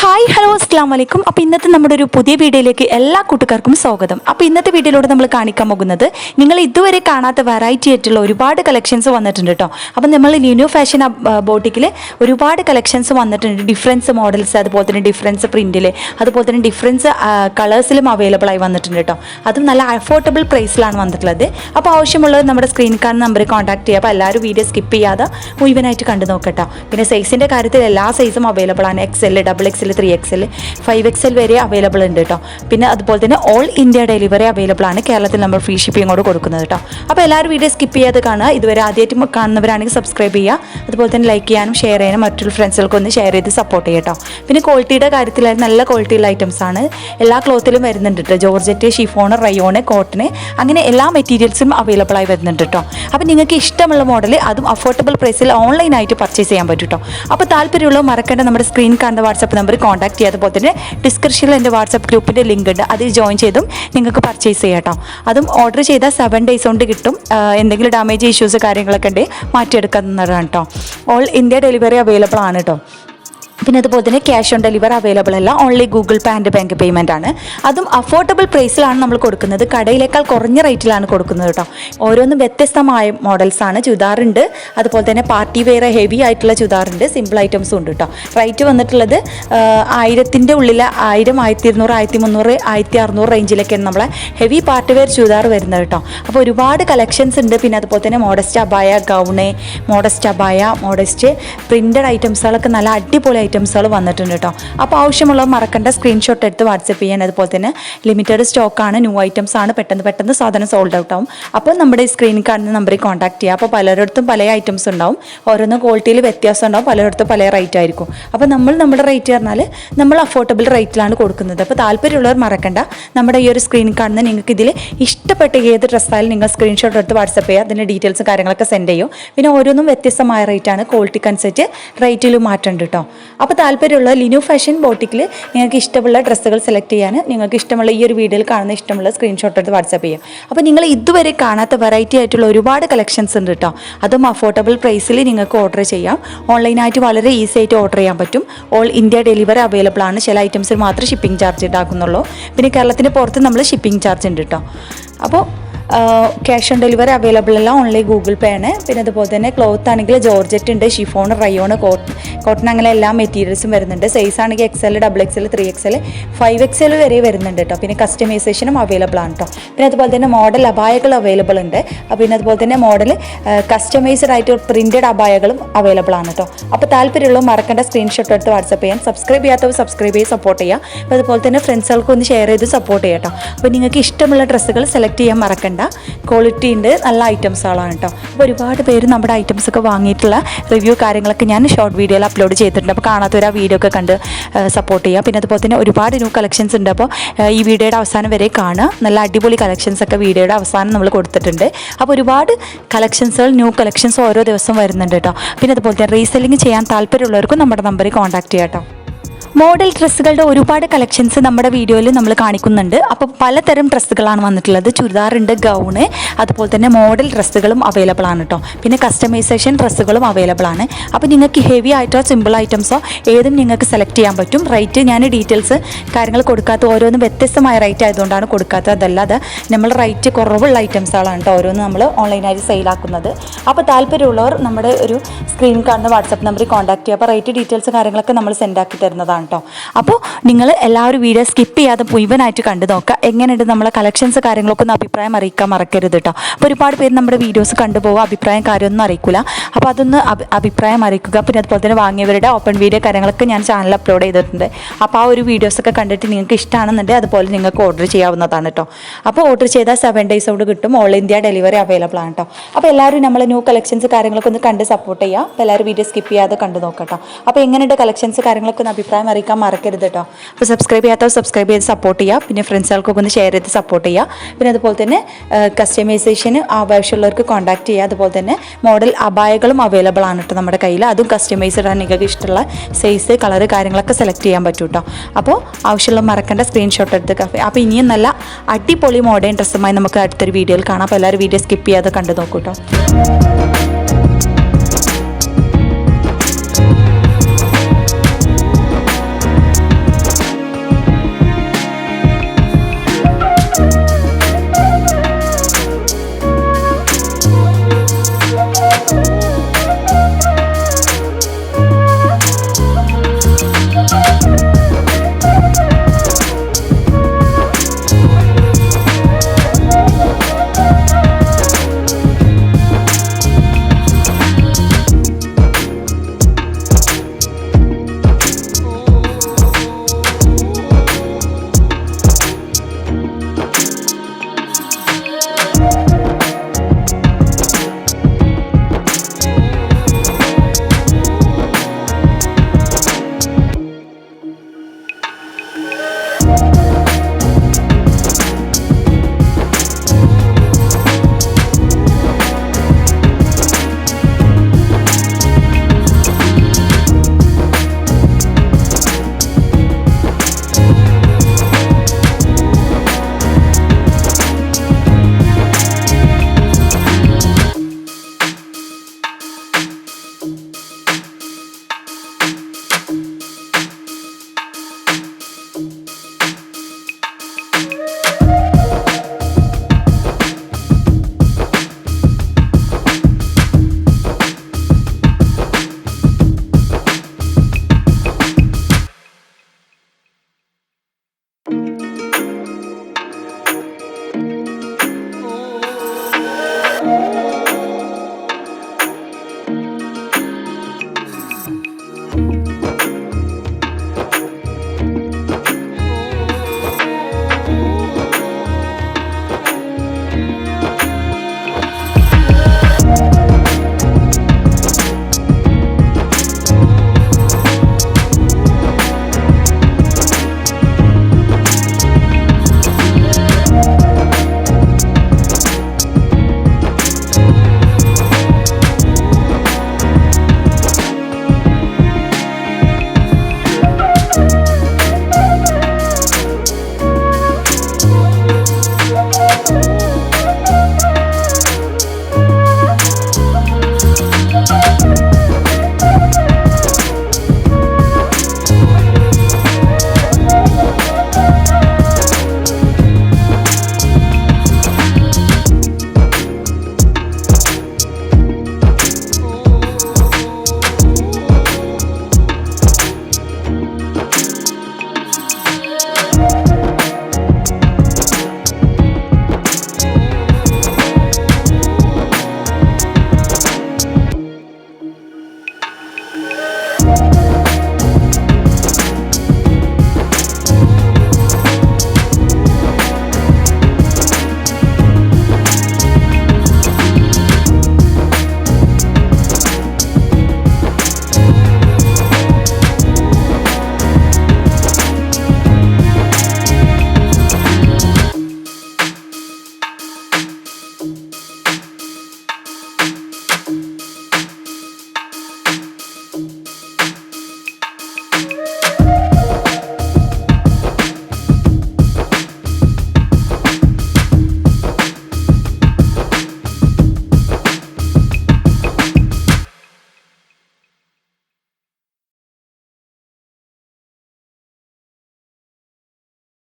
Hi hello അസ്സലാമു അലൈക്കും. അപ്പോൾ ഇന്നത്തെ നമ്മുടെ ഒരു പുതിയ വീഡിയോയിലേക്ക് എല്ലാ കൂട്ടുകാർക്കും സ്വാഗതം. അപ്പോൾ ഇന്നത്തെ വീഡിയോയിലൂടെ നമ്മൾ കാണിക്കാൻ പോകുന്നത് നിങ്ങൾ ഇതുവരെ കാണാത്ത വെറൈറ്റി ആയിട്ടുള്ള ഒരുപാട് കളക്ഷൻസ് വന്നിട്ടുണ്ട് കേട്ടോ. അപ്പോൾ നമ്മൾ ന്യൂ ഫാഷൻ ബോട്ടിക്കിൽ ഒരുപാട് കളക്ഷൻസ് വന്നിട്ടുണ്ട്. ഡിഫറൻസ് മോഡൽസ്, അതുപോലെ തന്നെ ഡിഫറൻസ് പ്രിൻറ്റിൽ, അതുപോലെ തന്നെ ഡിഫറൻസ് കളേഴ്സിലും അവൈലബിൾ ആയി വന്നിട്ടുണ്ട് കേട്ടോ. അതും നല്ല അഫോർഡബിൾ പ്രൈസിലാണ് വന്നിട്ടുള്ളത്. അപ്പോൾ ആവശ്യമുള്ളത് നമ്മുടെ സ്ക്രീനിൽ കാണുന്ന നമ്പറിൽ കോൺടാക്ട് ചെയ്യുക. അപ്പോൾ എല്ലാവരും വീഡിയോ സ്കിപ്പ് ചെയ്യാതെ മുഴുവനായിട്ട് കണ്ടു നോക്കട്ടോ. പിന്നെ സൈസിൻ്റെ കാര്യത്തിൽ എല്ലാ സൈസും അവൈലബിൾ ആണ്. XL, XXL, 3XL, 5XL വരെ അവൈലബിൾ ഉണ്ട് കേട്ടോ. പിന്നെ അതുപോലെ തന്നെ ഓൾ ഇന്ത്യ ഡെലിവറി അവൈലബിൾ ആണ്. കേരളത്തിൽ നമ്മൾ ഫ്രീ ഷിപ്പിങ്ങോട് കൊടുക്കുന്നത് കേട്ടോ. അപ്പോൾ എല്ലാവരും വീഡിയോ സ്കിപ്പ് ചെയ്യാതെ കാണുക. ഇതുവരെ ആദ്യമായിട്ട് കാണുന്നവരാണെങ്കിൽ സബ്സ്ക്രൈബ് ചെയ്യുക. അതുപോലെ തന്നെ ലൈക്ക് ചെയ്യാനും ഷെയർ ചെയ്യാനും മറ്റുള്ള ഫ്രണ്ട്സുകൾക്കൊന്ന് ഷെയർ ചെയ്ത് സപ്പോർട്ട് ചെയ്യട്ടോ. പിന്നെ ക്വാളിറ്റിയുടെ കാര്യത്തിൽ നല്ല ക്വാളിറ്റിയുള്ള ഐറ്റംസ് ആണ്. എല്ലാ ക്ലോത്തിലും വരുന്നുണ്ട് കേട്ടോ. ജോർജറ്റ്, ഷിഫോൺ, റയോണ്, കോട്ടന്, അങ്ങനെ എല്ലാ മെറ്റീരിയൽസും അവൈലബിൾ ആയി വരുന്നുണ്ട് കേട്ടോ. അപ്പോൾ നിങ്ങൾക്ക് ഇഷ്ടമുള്ള മോഡൽ അതും അഫോർഡബിൾ പ്രൈസിൽ ഓൺലൈനായിട്ട് പർച്ചേസ് ചെയ്യാൻ പറ്റും കേട്ടോ. അപ്പോൾ താല്പര്യമുള്ള മറക്കേണ്ട നമ്മുടെ സ്ക്രീൻ കാണുന്ന വാട്സാപ്പ് നമ്പർ കോൺടാക്ട് ചെയ്യുക. അതുപോലെ തന്നെ ഡിസ്ക്രിപ്ഷനിൽ എൻ്റെ വാട്സാപ്പ് ഗ്രൂപ്പിൻ്റെ ലിങ്ക് ഉണ്ട്, അതിൽ ജോയിൻ ചെയ്തും നിങ്ങൾക്ക് പർച്ചേസ് ചെയ്യാം കേട്ടോ. അതും ഓർഡർ ചെയ്താൽ 7 days കൊണ്ട് കിട്ടും. എന്തെങ്കിലും ഡാമേജ് ഇഷ്യൂസ് കാര്യങ്ങളൊക്കെ ഉണ്ട് മാറ്റിയെടുക്കുന്നതാണ് കേട്ടോ. ഓൾ ഇന്ത്യ ഡെലിവറി അവൈലബിൾ ആണ് കേട്ടോ. പിന്നെ അതുപോലെ തന്നെ ക്യാഷ് ഓൺ ഡെലിവറി അവൈലബിൾ അല്ല, only Google pay and bank payment ആണ്. അതും അഫോർഡബിൾ പ്രൈസിലാണ് നമ്മൾ കൊടുക്കുന്നത്. കടയിലേക്കാൾ കുറഞ്ഞ റേറ്റിലാണ് കൊടുക്കുന്നത് കേട്ടോ. ഓരോന്നും വ്യത്യസ്തമായ മോഡൽസാണ്. ചുരിദാറുണ്ട്, അതുപോലെ തന്നെ പാർട്ടി വെയർ ഹെവി ആയിട്ടുള്ള ചുരിദാറുണ്ട്, സിമ്പിൾ ഐറ്റംസും ഉണ്ട് കേട്ടോ. റേറ്റ് വന്നിട്ടുള്ളത് 1000-ൻ്റെ ഉള്ളിൽ 1000, 1200, 1300, 1600 റേഞ്ചിലൊക്കെയാണ് നമ്മളെ ഹെവി പാർട്ടി വെയർ ചുരിദാർ വരുന്നത് കേട്ടോ. അപ്പോൾ ഒരുപാട് കളക്ഷൻസ് ഉണ്ട്. പിന്നെ അതുപോലെ തന്നെ modest abaya, gown, modest abaya, modest printed ഐറ്റംസുകളൊക്കെ നല്ല അടിപൊളി ഐറ്റംസുകൾ വന്നിട്ടുണ്ട് കേട്ടോ. അപ്പോൾ ആവശ്യമുള്ളത് മറക്കണ്ട, സ്ക്രീൻഷോട്ട് എടുത്ത് വാട്സപ്പ് ചെയ്യാൻ. അതുപോലെ തന്നെ ലിമിറ്റഡ് സ്റ്റോക്കാണ്, ന്യൂ ഐറ്റംസ് ആണ്. പെട്ടെന്ന് സാധനം സോൾഡ് ഔട്ട് ആവും. അപ്പോൾ നമ്മുടെ ഈ സ്ക്രീനിൽ കാണുന്ന നമ്പറിൽ കോൺടാക്ട് ചെയ്യുക. അപ്പോൾ പലരിടത്തും പല ഐറ്റംസ് ഉണ്ടാവും, ഓരോന്നും ക്വാളിറ്റിയിൽ വ്യത്യാസം ഉണ്ടാവും, പലയിടത്തും പല റേറ്റ് ആയിരിക്കും. അപ്പോൾ നമ്മുടെ റേറ്റ് പറഞ്ഞാൽ നമ്മൾ അഫോർഡബിൾ റേറ്റിലാണ് കൊടുക്കുന്നത്. അപ്പോൾ താല്പര്യമുള്ളവർ മറക്കണ്ട, നമ്മുടെ ഈ ഒരു സ്ക്രീനിൽ കാണുന്ന നിങ്ങൾക്ക് ഇതിൽ ഇഷ്ടപ്പെട്ട ഏത് ഡ്രസ്സായാലും നിങ്ങൾ സ്ക്രീൻഷോട്ട് എടുത്ത് വാട്സപ്പ് ചെയ്യുക. അതിൻ്റെ ഡീറ്റെയിൽസ് കാര്യങ്ങളൊക്കെ സെൻഡ് ചെയ്യും. പിന്നെ ഓരോന്നും വ്യത്യസ്തമായ റേറ്റാണ്, ക്വാളിറ്റിക്കനുസരിച്ച് റേറ്റിലും മാറ്റമുണ്ട് കേട്ടോ. അപ്പോൾ താല്പര്യമുള്ള ന്യൂ ഫാഷൻ ബോട്ടിക്കിൽ നിങ്ങൾക്ക് ഇഷ്ടമുള്ള ഡ്രസ്സുകൾ സെലക്ട് ചെയ്യാൻ നിങ്ങൾക്ക് ഇഷ്ടമുള്ള ഈ ഒരു വീഡിയോയിൽ കാണുന്ന ഇഷ്ടമുള്ള സ്ക്രീൻഷോട്ട് എടുത്ത് വാട്സപ്പ് ചെയ്യാം. അപ്പോൾ നിങ്ങൾ ഇതുവരെ കാണാത്ത വെറൈറ്റി ആയിട്ടുള്ള ഒരുപാട് കളക്ഷൻസ് ഉണ്ട് കേട്ടോ. അതും അഫോർഡബിൾ പ്രൈസിൽ നിങ്ങൾക്ക് ഓർഡർ ചെയ്യാം. ഓൺലൈനായിട്ട് വളരെ ഈസി ആയിട്ട് ഓർഡർ ചെയ്യാൻ പറ്റും. ഓൾ ഇന്ത്യ ഡെലിവറി അവൈലബിൾ ആണ്. ചില ഐറ്റംസിൽ മാത്രമേ ഷിപ്പിംഗ് ചാർജ് ഉണ്ടാക്കുന്നുള്ളൂ. പിന്നെ കേരളത്തിന് പുറത്ത് നമ്മൾ ഷിപ്പിംഗ് ചാർജ് ഉണ്ട് കേട്ടോ. അപ്പോൾ ക്യാഷ് ഓൺ ഡെലിവറി അവൈലബിൾ അല്ല, ഓൺലി ഗൂഗിൾ പേ ആണ്. പിന്നെ അതുപോലെ തന്നെ ക്ലോത്ത് ആണെങ്കിൽ ജോർജറ്റ് ഉണ്ട്, ഷിഫോൺ, റയോൺ, കോട്ടൺ, അങ്ങനെ എല്ലാ മെറ്റീരിയൽസും വരുന്നുണ്ട്. സൈസ് ആണെങ്കിൽ XL, XXL, 3XL, 5XL വരെ വരുന്നുണ്ട് കേട്ടോ. പിന്നെ കസ്റ്റമൈസേഷനും അവൈലബിൾ ആണ് കേട്ടോ. പിന്നെ അതുപോലെ തന്നെ മോഡൽ അബായകൾ അവൈലബിൾ ഉണ്ട്. പിന്നെ അതുപോലെ തന്നെ മോഡൽ കസ്റ്റമൈസ്ഡ് ആയിട്ട് പ്രിൻറ്റഡ് അബായകളും അവൈലബിൾ ആണ് കേട്ടോ. അപ്പോൾ താല്പര്യമുള്ള മറക്കേണ്ട, സ്ക്രീൻഷോട്ട് എടുത്ത് വാട്സപ്പ് ചെയ്യാൻ. സബ്സ്ക്രൈബ് ചെയ്യാത്തവർ സബ്സ്ക്രൈബ് ചെയ്ത് സപ്പോർട്ട് ചെയ്യുക. അപ്പോൾ അതുപോലെ തന്നെ ഫ്രണ്ട്സുകൾക്ക് ഒന്ന് ഷെയർ ചെയ്ത് സപ്പോർട്ട് ചെയ്യാം കേട്ടോ. അപ്പോൾ നിങ്ങൾക്ക് ഇഷ്ടമുള്ള ഡ്രസ്സുകൾ സെലക്ട് ചെയ്യാൻ മറക്കണ്ട. ക്വാളിറ്റി ഉണ്ട്, നല്ല ഐറ്റംസുകളാണ് കേട്ടോ. അപ്പോൾ ഒരുപാട് പേര് നമ്മുടെ ഐറ്റംസൊക്കെ വാങ്ങിയിട്ടുള്ള റിവ്യൂ കാര്യങ്ങളൊക്കെ ഞാൻ ഷോർട്ട് വീഡിയോയിൽ അപ്ലോഡ് ചെയ്തിട്ടുണ്ട്. അപ്പോൾ കാണാത്തവർ ആ വീഡിയോ ഒക്കെ കണ്ട് സപ്പോർട്ട് ചെയ്യുക. പിന്നെ അതുപോലെ തന്നെ ഒരുപാട് ന്യൂ കളക്ഷൻസ് ഉണ്ട്. അപ്പോൾ ഈ വീഡിയോയുടെ അവസാനം വരെ കാണുക. നല്ല അടിപൊളി കളക്ഷൻസൊക്കെ വീഡിയോയുടെ അവസാനം നമ്മൾ കൊടുത്തിട്ടുണ്ട്. അപ്പോൾ ഒരുപാട് കളക്ഷൻസുകൾ, ന്യൂ കളക്ഷൻസ് ഓരോ ദിവസവും വരുന്നുണ്ട് കേട്ടോ. പിന്നെ അതുപോലെ തന്നെ റീസെല്ലിംഗ് ചെയ്യാൻ താല്പര്യമുള്ളവർക്കും നമ്മുടെ നമ്പറിൽ കോൺടാക്ട് ചെയ്യാം കേട്ടോ. മോഡൽ ഡ്രസ്സുകളുടെ ഒരുപാട് കളക്ഷൻസ് നമ്മുടെ വീഡിയോയിൽ നമ്മൾ കാണിക്കുന്നുണ്ട്. അപ്പോൾ പലതരം ഡ്രസ്സുകളാണ് വന്നിട്ടുള്ളത്. ചുരിദാറുണ്ട്, ഗൗണ്, അതുപോലെ തന്നെ മോഡൽ ഡ്രസ്സുകളും അവൈലബിൾ ആണ് കേട്ടോ. പിന്നെ കസ്റ്റമൈസേഷൻ ഡ്രസ്സുകളും അവൈലബിൾ ആണ്. അപ്പോൾ നിങ്ങൾക്ക് ഹെവി ആയിട്ടോ സിമ്പിൾ ഐറ്റംസോ ഏതും നിങ്ങൾക്ക് സെലക്ട് ചെയ്യാൻ പറ്റും. റേറ്റ് ഞാൻ ഡീറ്റെയിൽസ് കാര്യങ്ങൾ കൊടുക്കാത്ത, ഓരോന്നും വ്യത്യസ്തമായ റേറ്റ് ആയതുകൊണ്ടാണ് കൊടുക്കാത്തത്. അതല്ലാതെ നമ്മൾ റേറ്റ് കുറവുള്ള ഐറ്റംസുകളാണ് കേട്ടോ ഓരോന്നും നമ്മൾ ഓൺലൈനായി സെയിലാക്കുന്നത്. അപ്പോൾ താല്പര്യമുള്ളവർ നമ്മുടെ ഒരു സ്ക്രീൻ കാണുന്ന വാട്സപ്പ് നമ്പറിൽ കോൺടാക്ട് ചെയ്യുക. അപ്പോൾ റേറ്റ് ഡീറ്റെയിൽസ് കാര്യങ്ങളൊക്കെ നമ്മൾ സെൻഡ് ആക്കി തരുന്നതാണ് കേട്ടോ. അപ്പോൾ നിങ്ങൾ എല്ലാവരും വീഡിയോ സ്കിപ്പ് ചെയ്യാതെ മുഴുവനായിട്ട് കണ്ടു നോക്കുക. എങ്ങനെയുണ്ട് നമ്മളെ കളക്ഷൻസ് കാര്യങ്ങളൊക്കെ ഒന്ന് അഭിപ്രായം അറിയിക്കാൻ മറക്കരുത് കേട്ടോ. അപ്പോൾ ഒരുപാട് പേര് നമ്മുടെ വീഡിയോസ് കണ്ടുപോകുക, അഭിപ്രായം കാര്യമൊന്നും അറിയിക്കില്ല. അപ്പോൾ അതൊന്ന് അഭിപ്രായം അറിയിക്കുക. പിന്നെ അതുപോലെ തന്നെ വാങ്ങിയവരുടെ ഓപ്പൺ വീഡിയോ കാര്യങ്ങളൊക്കെ ഞാൻ ചാനൽ അപ്ലോഡ് ചെയ്തിട്ടുണ്ട്. അപ്പോൾ ആ ഒരു വീഡിയോസൊക്കെ കണ്ടിട്ട് നിങ്ങൾക്ക് ഇഷ്ടമാണെന്നുണ്ടെങ്കിൽ അതുപോലെ നിങ്ങൾക്ക് ഓർഡർ ചെയ്യാവുന്നതാണ് കേട്ടോ. അപ്പോൾ ഓർഡർ ചെയ്താൽ 7 days കൊണ്ട് കിട്ടും. ഓൾ ഇന്ത്യ ഡെലിവറി അവൈലബിൾ ആണ് കേട്ടോ. അപ്പോൾ എല്ലാവരും നമ്മൾ ന്യൂ കളക്ഷൻസ് കാര്യങ്ങളൊക്കെ ഒന്ന് കണ്ട് സപ്പോർട്ട് ചെയ്യുക. അപ്പോൾ എല്ലാവരും വീഡിയോ സ്കിപ്പ് ചെയ്യാതെ കണ്ടു നോക്കട്ടോ. അപ്പോൾ എങ്ങനെയുണ്ട് കളക്ഷൻസ് കാര്യങ്ങളൊക്കെ ഒന്ന് അഭിപ്രായം അറിയിക്കാൻ മറക്കരുത് കേട്ടോ. അപ്പോൾ സബ്സ്ക്രൈബ് ചെയ്യാത്തവർ സബ്സ്ക്രൈബ് ചെയ്ത് സപ്പോർട്ട് ചെയ്യുക. പിന്നെ ഫ്രണ്ട്സുകൾക്കൊക്കെ ഒന്ന് ഷെയർ ചെയ്ത് സപ്പോർട്ട് ചെയ്യുക. പിന്നെ അതുപോലെ തന്നെ കസ്റ്റമൈസേഷന് ആവശ്യമുള്ളവർക്ക് കോൺടാക്ട് ചെയ്യുക. അതുപോലെ തന്നെ മോഡൽ അബായകളും അവൈലബിൾ ആണ് കേട്ടോ നമ്മുടെ കയ്യിൽ. അതും കസ്റ്റമൈസ്ഡ് ആണ്. നിങ്ങൾക്ക് ഇഷ്ടമുള്ള സൈസ്, കളറ് കാര്യങ്ങളൊക്കെ സെലക്ട് ചെയ്യാൻ പറ്റും കേട്ടോ. അപ്പോൾ ആവശ്യമുള്ള മറക്കേണ്ട, സ്ക്രീൻഷോട്ട് എടുത്ത് കഫേ. അപ്പോൾ ഇനിയും നല്ല അടിപൊളി മോഡേൺ ഡ്രസ്സുമായി നമുക്ക് അടുത്തൊരു വീഡിയോയിൽ കാണാം. അപ്പോൾ എല്ലാവരും വീഡിയോ സ്കിപ്പ് ചെയ്യാതെ കണ്ടു നോക്കൂ കേട്ടോ.